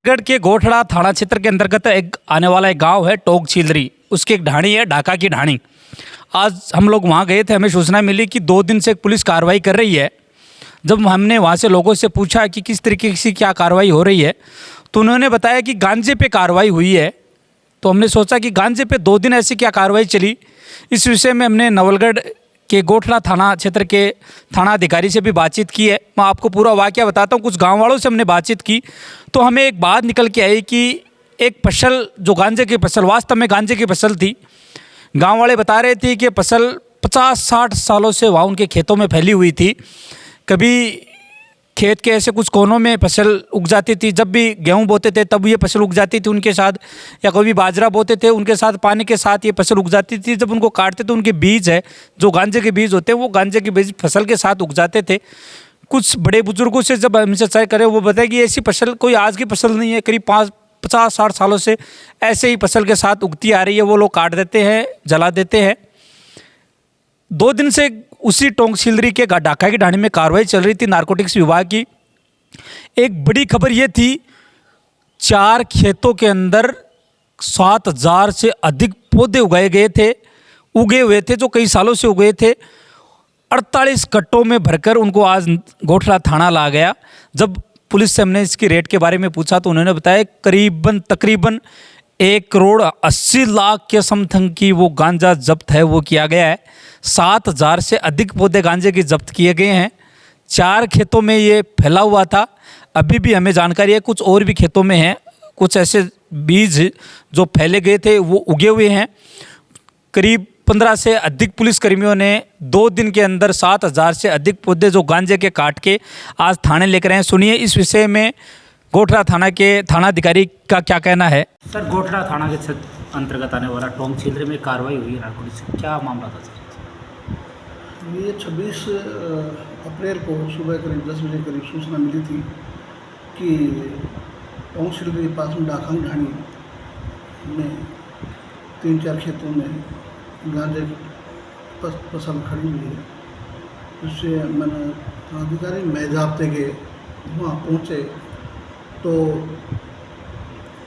गढ़ के गोठड़ा थाना क्षेत्र के अंतर्गत एक आने वाला एक गांव है टोक छिलरी, उसकी एक ढाणी है ढाका की ढाणी। आज हम लोग वहां गए थे, हमें सूचना मिली कि 2 दिन से एक पुलिस कार्रवाई कर रही है। जब हमने वहां से लोगों से पूछा कि किस तरीके से क्या कार्रवाई हो रही है, तो उन्होंने बताया कि गांजे पे कार्रवाई हुई है। तो हमने सोचा कि गांजे पे 2 दिन ऐसी क्या कार्रवाई चली। इस विषय में हमने नवलगढ़ के गोठड़ा थाना क्षेत्र के थाना अधिकारी से भी बातचीत की है। मैं आपको पूरा वाकया बताता हूँ। कुछ गांव वालों से हमने बातचीत की तो हमें एक बात निकल के आई कि एक फसल, जो गांजे की फसल, वास्तव में गांजे की फसल थी। गांव वाले बता रहे थे कि फसल 50-60 सालों से वहाँ उनके खेतों में फैली हुई थी। कभी खेत के ऐसे कुछ कोनों में फसल उग जाती थी, जब भी गेहूं बोते थे तब ये फसल उग जाती थी उनके साथ, या कभी बाजरा बोते थे उनके साथ, पानी के साथ ये फसल उग जाती थी। जब उनको काटते तो उनके बीज है, जो गांजे के बीज होते हैं, वो गांजे के बीज फसल के साथ उग जाते थे। कुछ बड़े बुजुर्गों से जब हमसे चर्चा करें, वो बताए कि ऐसी फसल कोई आज की फसल नहीं है, करीब 50-60 सालों से ऐसे ही फसल के साथ उगती आ रही है। वो लोग काट देते हैं, जला देते हैं। 2 दिन से उसी टोंक छिलरी के ढाका की ढाणी में कार्रवाई चल रही थी नारकोटिक्स विभाग की। एक बड़ी खबर ये थी, 4 खेतों के अंदर 7000 से अधिक पौधे उगे हुए थे, जो कई सालों से उगे थे। 48 कट्टों में भरकर उनको आज गोठड़ा थाना ला गया। जब पुलिस से हमने इसकी रेट के बारे में पूछा तो उन्होंने बताया तकरीबन 1 करोड़ 80 लाख के समथिंग की वो गांजा जब्त है, वो किया गया है। 7000 से अधिक पौधे गांजे के जब्त किए गए हैं। 4 खेतों में ये फैला हुआ था। अभी भी हमें जानकारी है कुछ और भी खेतों में हैं, कुछ ऐसे बीज जो फैले गए थे वो उगे हुए हैं। करीब 15 से अधिक पुलिसकर्मियों ने 2 दिन के अंदर 7000 से अधिक पौधे जो गांजे के काट के आज थाने लेकर आए। सुनिए इस विषय में गोठड़ा थाना के थानाधिकारी का क्या कहना है। सर, गोठड़ा थाना के अंतर्गत आने वाला टोंक छिलरी में कार्रवाई हुई है नारकोटिक्स, क्या मामला था सर? ये 26 अप्रैल को सुबह करीब 10 बजे करीब सूचना मिली थी कि टोंक छिलरी के पास में ढाका की ढाणी में 3-4 खेतों में गांजे की फसल खड़ी हुई है। जिससे मैंने अधिकारी मेजाब्ते के वहाँ पहुँचे तो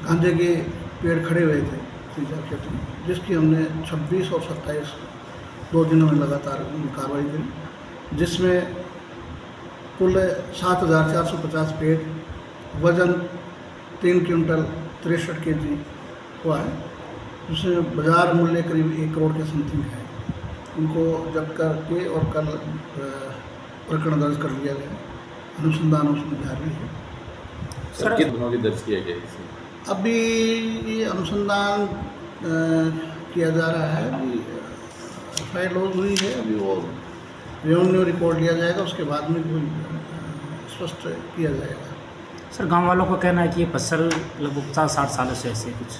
गांजे के पेड़ खड़े हुए थे 3-4 खेतों में, जिसकी हमने 26 और 27 2 दिनों में लगातार कार्रवाई करी, जिसमें कुल 7450 पेड़, वज़न 3 क्विंटल 63 kg हुआ है, जिसमें बाज़ार मूल्य करीब 1 करोड़ के समथिंग है। उनको जब्त करके और कल प्रकरण दर्ज कर लिया गया। अनुसंधान उसमें जारी है। सर, कितने दिनों की दर्ज किया गया इसमें? अभी ये अनुसंधान किया जा रहा है। अभी FIR लॉन्च हुई है, अभी वो रेवेन्यू रिपोर्ट लिया जाएगा, उसके बाद में कोई स्पष्ट किया जाएगा। सर, गांव वालों का कहना है कि ये फसल लगभग 50-60 सालों से ऐसे कुछ,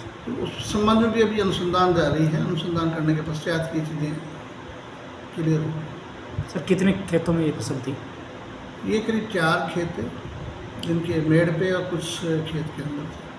उस संबंध में भी अभी अनुसंधान जारी है। अनुसंधान करने के पश्चात ये चीज़ें क्लियर होगी। सर, कितने खेतों में ये फसल थी? ये करीब 4 खेत हैं, जिनके मेड़ पे और कुछ खेत के अंदर थे।